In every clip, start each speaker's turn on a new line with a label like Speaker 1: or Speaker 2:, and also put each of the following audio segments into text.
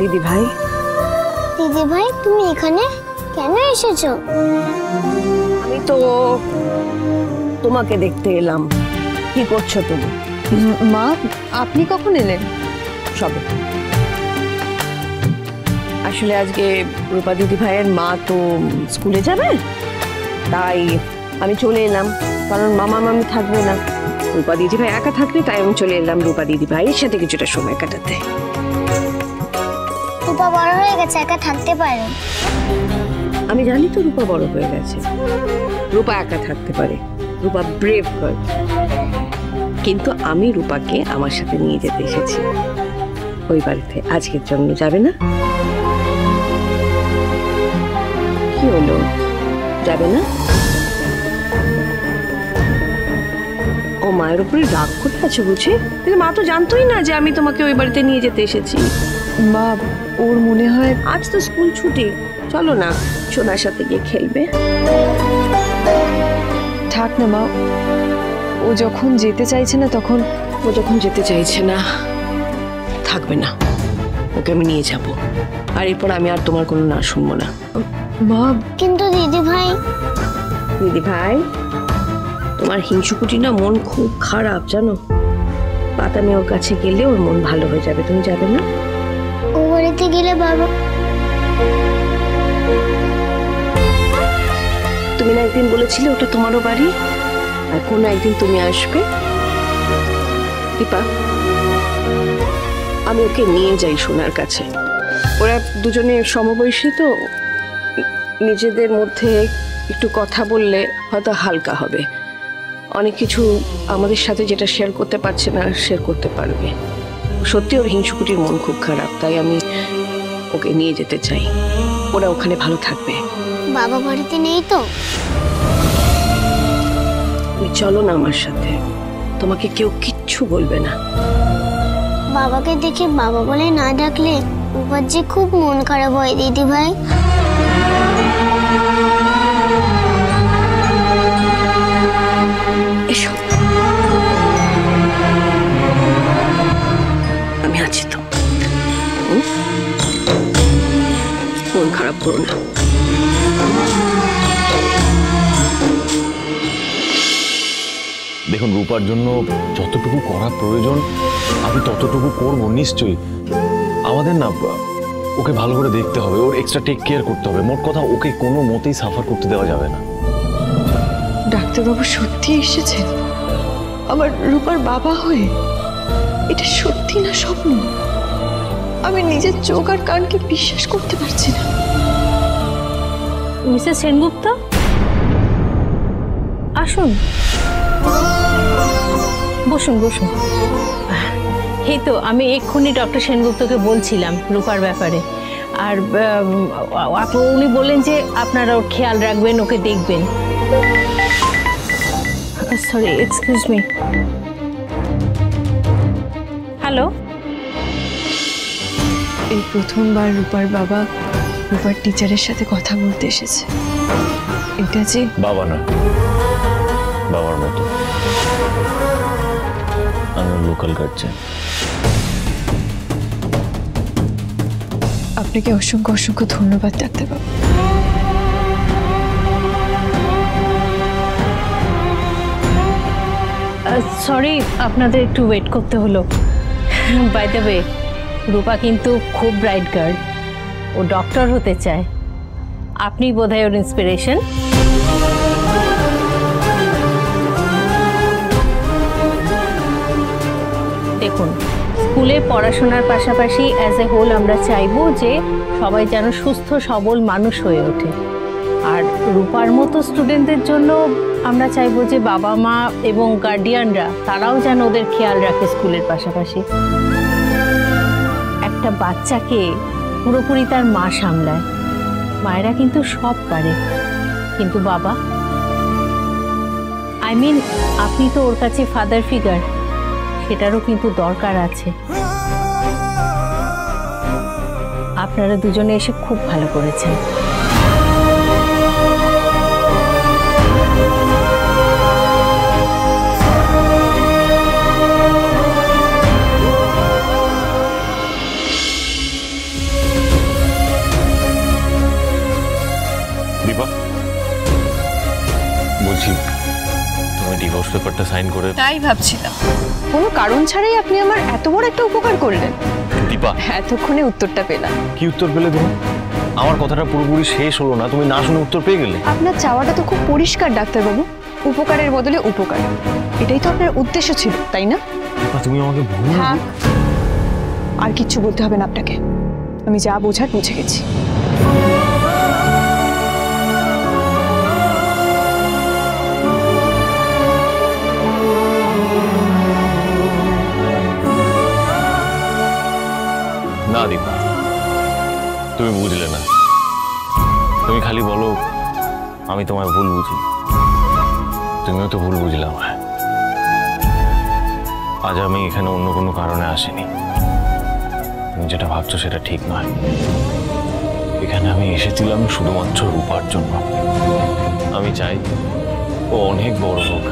Speaker 1: দিদি ভাই।
Speaker 2: দিদি ভাই তুমি এখানে কেন এসেছো?
Speaker 1: আমি তো তোমাকে দেখতে এলাম। কি করছো তুমি?
Speaker 3: মা আপনি কখন এলেন?
Speaker 1: সবে। আসলে আজকে রূপা দিদি ভাইয়ের মা তো স্কুলে যাবে, তাই আমি চলে এলাম। কারণ মামা মামি থাকবে না, রূপা দিদি ভাই একা থাকবে, তাই আমি চলে এলাম রূপা দিদি ভাইয়ের সাথে কিছুটা সময় কাটাতে।
Speaker 2: রূপা বড় হয়ে গেছে, একা থাকতে পারে।
Speaker 1: আমি জানি তো রূপা বড় হয়ে গেছে, রূপা একা থাকতে পারে, রূপা ব্রেভ গার্ল। কিন্তু আমি রূপাকে আমার সাথে নিয়ে যেতে এসেছি ওই বাড়িতে। আজকের জন্য যাবে না? কি হলো, যাবে না? ও মায়ের উপরে রাগ করে আছে বুঝি? মা তো জানতোই না যে আমি তোমাকে ওই বাড়িতে নিয়ে যেতে এসেছি।
Speaker 3: মা ওর মনে হয়
Speaker 1: আজ তো স্কুল ছুটি, চলো না সোনার সাথে গিয়ে খেলবে।
Speaker 3: থাক না মা, ও যখন যেতে চাইছে না তখন।
Speaker 1: ও যখন যেতে চাইছে না থাকবে না, ওকে আমি নিয়ে যাব। আর এরপর আমি আর তোমার কোনো না শুনবো না।
Speaker 3: মা
Speaker 2: কিন্তু দিদি ভাই।
Speaker 1: দিদি ভাই, তোমার হিংসুকুটি না মন খুব খারাপ জানো। পাতামি ওর কাছে গেলে ওর মন ভালো হয়ে যাবে। তুমি যাবে না?
Speaker 2: ও বাড়িতে গেলে বাবা।
Speaker 1: তুমি না একদিন বলেছিলে ওটা তোমারও বাড়ি, আর কোনো একদিন তুমি আসবে। দীপা, আমি ওকে নিয়ে যাই সোনার কাছে। ওরা দুজনে সমবয়সী তো, নিজেদের মধ্যে একটু কথা বললে হয়তো হালকা হবে। অনেক কিছু আমাদের সাথে যেটা শেয়ার করতে পারছে না শেয়ার করতে পারবে। সত্যি ওর হিংসুকুটির মন খুব খারাপ, তাই আমি ওকে নিয়ে যেতে চাই। ওরা ওখানে ভালো থাকবে।
Speaker 2: বাবা বাড়িতে নেই তো?
Speaker 1: তুমি চলো না আমার সাথে, তোমাকে কেউ কিচ্ছু বলবে না।
Speaker 2: বাবাকে দেখে বাবা বলে না ডাকলে রূপার যে খুব মন খারাপ হয় দিদি ভাই।
Speaker 1: এসো, আমি আছি তো। মন খারাপ করো না।
Speaker 4: দেখুন, রূপার জন্য যতটুকু করা প্রয়োজন আমি ততটুকু করব নিশ্চয়ই। আমাদের না ওকে ভালো করে দেখতে হবে, ওর এক্সট্রা টেক কেয়ার করতে হবে। মোট কথা, ওকে কোনো মতেই সাফার করতে দেওয়া যাবে না।
Speaker 3: ডাক্তারবাবু সত্যি এসেছেন আমার রূপার বাবা হয়ে? এটা সত্যি না স্বপ্ন? আমি নিজের চোখ আর কানকে বিশ্বাস করতে পারছি না।
Speaker 5: মিসেস সেনগুপ্ত, আসুন, বসুন বসুন। এই তো আমি এক্ষুনি ডক্টর সেনগুপ্তকে বলছিলাম রূপার ব্যাপারে। আর উনি বললেন যে আপনারা ওর খেয়াল রাখবেন, ওকে দেখবেন। Sorry, excuse me. হ্যালো।
Speaker 3: এই প্রথমবার রূপার বাবা রূপার টিচারের সাথে কথা বলতে এসেছে। এটা যে
Speaker 4: বাবা না, বাবার মতো। আমি লোকাল গার্জিয়ান।
Speaker 3: আপনাকে অসংখ্য অসংখ্য ধন্যবাদ ডাক্তারবাবু।
Speaker 5: সরি, আপনাদের একটু ওয়েট করতে হলো। বাই দ্য ওয়ে, রূপা কিন্তু খুব ব্রাইট গার্ল, ও ডক্টর হতে চায়। আপনি বোধহয় ওর ইন্সপিরেশন। দেখুন, স্কুলে পড়াশোনার পাশাপাশি অ্যাজ এ হোল আমরা চাইবো যে সবাই যেন সুস্থ সবল মানুষ হয়ে ওঠে। আর রূপার মতো স্টুডেন্টদের জন্য আমরা চাইবো যে বাবা মা এবং গার্ডিয়ানরা তারাও যেন ওদের খেয়াল রাখে স্কুলের পাশাপাশি। একটা বাচ্চাকে পুরোপুরি তার মা সামলায়, মায়েরা কিন্তু সব পারে, কিন্তু বাবা, আই মিন আপনি তো ওর কাছে ফাদার ফিগার, সেটারও কিন্তু দরকার আছে। আপনারা দুজনে এসে খুব ভালো করেছেন।
Speaker 4: সাইন করে।
Speaker 3: তাই ভাবছিলাম কোনো কারণ ছাড়াই আপনি আমার এত বড় একটা উপকার করলেন।
Speaker 4: দীপা,
Speaker 3: এতক্ষণে উত্তরটা পেলাম।
Speaker 4: কি উত্তর পেলে তুমি? আমার কথাটা পুরোপুরি শেষ হলো না, তুমি না শুনে উত্তর পেয়ে গেলে।
Speaker 3: আপনার চাওয়াটা তো খুব পরিষ্কার ডাক্তারবাবু, উপকারের বদলে উপকার, এটাই তো আপনার উদ্দেশ্য ছিল, তাই না?
Speaker 4: দীপা, তুমি আমাকে ভুল
Speaker 3: থাক, আর কিচ্ছু বলতে হবে না আপনাকে, আমি যা বোঝার বুঝে গেছি।
Speaker 4: না দীপা, তুমি বুঝলে না। তুমি খালি বলো আমি তোমায় ভুল বুঝি, তুমিও তো ভুল বুঝলে আমায়। আজ আমি এখানে অন্য কোনো কারণে আসিনি, তুমি যেটা ভাবছো সেটা ঠিক নয়। এখানে আমি এসেছিলাম শুধুমাত্র রূপার জন্য। আমি চাই ও অনেক বড় হোক,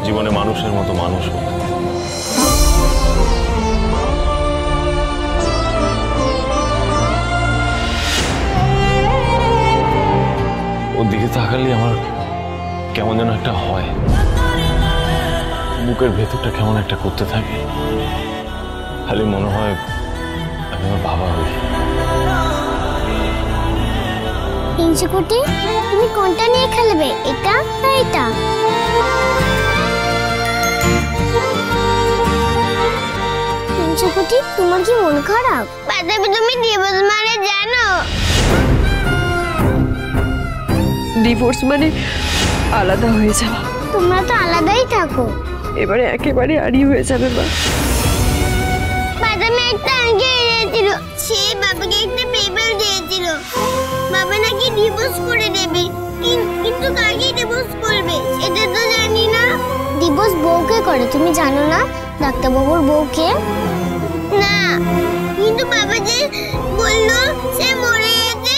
Speaker 4: জীবনে মানুষের মতো মানুষ হোক। ওর দিকে তাকালে আমার কেমন যেন একটা হয়, বুকের ভেতরটা কেমন একটা করতে থাকে, খালি মনে হয় আমি আমার বাবা হই।
Speaker 2: হিংসুকুটি, তুমি কোনটা নিয়ে খেলবে, এটা না এটা? হিংসুকুটি, তোমার কি মন খারাপ? বাদাবি, তুমি দিবস মানে জানো?
Speaker 3: ডিভোর্স মানে আলাদা হয়ে যাওয়া।
Speaker 2: তোমরা তো আলাদাই থাকো।
Speaker 3: এবারে একেবারে আড়ি হয়ে যাবে মা।
Speaker 2: বাদামি একটা আংটি এনেছিল, সে বাবাকে একটা পেপার দিয়েছিল। বাবা নাকি ডিভোর্স করে দেবে, কিন্তু কাকে ডিভোর্স করবে সেটা তো জানি না। ডিভোর্স বউকে করে, তুমি জানো না? ডাক্তারবাবুর বউকে। না, কিন্তু বাবা যে বললো সে মরে গেছে।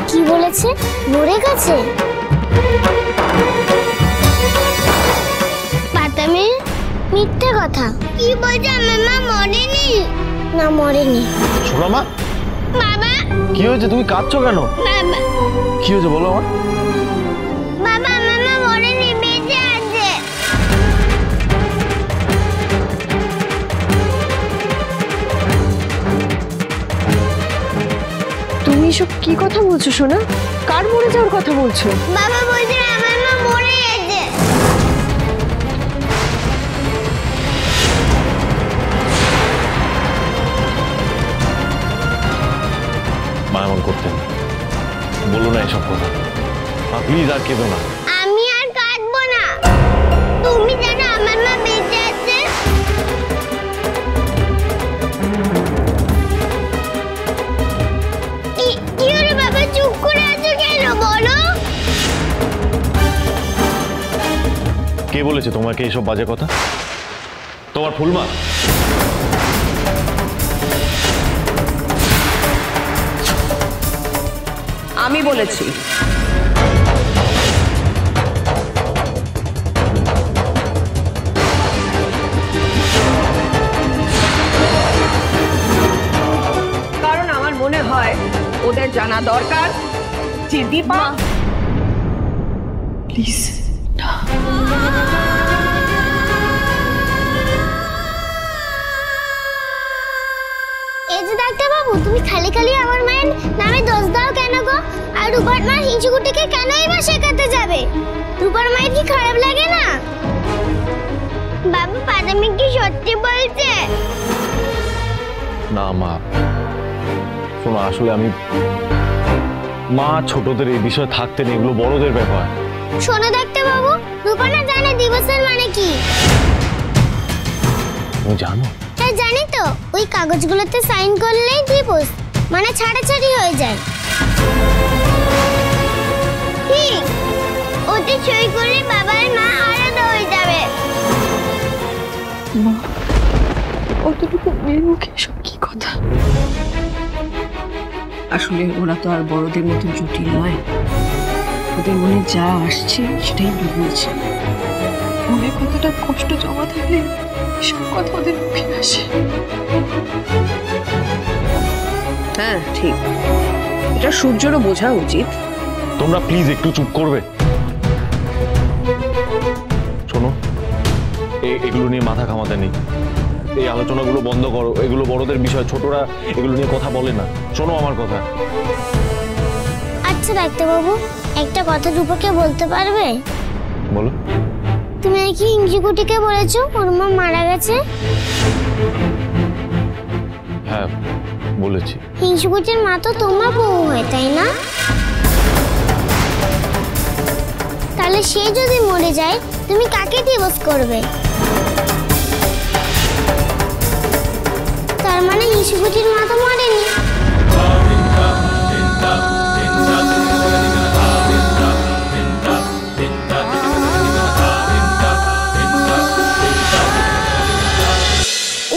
Speaker 2: কি বলেছে? মরে গেছে? পাতামি মিথ্যে কথা। কি বলছে? আমার মা মরেনি। না, মরেনি।
Speaker 4: শোনো মা,
Speaker 2: বাবা।
Speaker 4: কি হয়েছে? তুমি কাঁদছো কেন?
Speaker 2: বাবা।
Speaker 4: কি হয়েছে বলো আমার?
Speaker 2: বাবা, আমার মা মরেনি, বেঁচে আছে।
Speaker 3: তুমি এসব কি কথা বলছো সোনা? কার মরে যাওয়ার কথা বলছো?
Speaker 2: বাবা বলছে আমার মা মরে গেছে।
Speaker 4: মা এমন করতেন, বলো না এসব কথা। প্লিজ আর কেঁদো না।
Speaker 2: আমি আর কাঁদবো না। তুমি জানো আমার মা বেঁচে আছে? কি হলো বাবা, চুপ করে আছো কেন? বলো।
Speaker 4: কে বলেছে তোমাকে এইসব বাজে কথা? তোমার ফুলমা?
Speaker 1: আমি বলেছি। কারণ আমার মনে হয় ওদের জানা দরকার যে দীপা।
Speaker 3: প্লিজ
Speaker 2: এই যে ডাক্তারবাবু, তুমি খালি খালি আমার মায়ের নামে দোষ দাও কেন গো? আর রূপার মা হিংসুকুটিকে কেনই বা শেখাতে যাবে? রূপার মায়ের কি খারাপ লাগে না? বাবা, পাদামি কি সত্যি বলছে?
Speaker 4: না মা, শোনো, আসলে আমি মা ছোটদের এই বিষয়ে থাকতে নেই, এগুলো বড়দের ব্যাপার।
Speaker 2: শোনো ডাক্তারবাবু, রূপা না জানে ডিভোর্সের মানে কি।
Speaker 4: তুমি জানো?
Speaker 2: হ্যাঁ জানি তো, ওই কাগজগুলোতে সাইন করলেই ডিভোর্স মানে ছাড়াছাড়ি হয়ে যায়। ঠিক, ওতে সই করলে বাবার মা আলাদা হয়ে যাবে।
Speaker 3: মা, অতটুকু মেয়ের মুখে এসব কি কথা?
Speaker 1: আসলে ওরা তো আর বড়দের মতো জটিল নয়, ওদের মনে যা আসছে সেটাই বলছে।
Speaker 3: মনে কতটা কষ্ট জমা থাকলে এসব কথা ওদের মুখে আসে।
Speaker 1: হ্যাঁ ঠিক, এটা সূর্যরও বোঝা উচিত।
Speaker 4: তোমরা প্লিজ একটু চুপ করবে। শোনো, এগুলো নিয়ে মাথা ঘামাতে নেই, এই আলোচনাগুলো বন্ধ করো। এগুলো বড়দের বিষয়, ছোটরা এগুলো নিয়ে কথা বলে না। শোনো আমার কথা।
Speaker 2: আচ্ছা ডাক্তারবাবু, একটা কথা রূপাকে বলতে পারবে?
Speaker 4: বলো।
Speaker 2: তুমি নাকি হিংসুকুটিকে বলেছো ওর মা মারা গেছে?
Speaker 4: হ্যাঁ বলেছি।
Speaker 2: হিংসুকুটির মা তো তোমার বউ হয়, তাই না? তাহলে সে যদি মরে যায় তুমি কাকে ডিভোর্স করবে? তার মানে হিংসুকুটির মা তো মরেনি।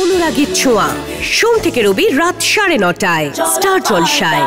Speaker 6: অনুরাগীর ছোঁয়া, সোম থেকে রবি রাত 9:30টায় স্টার জলসায়।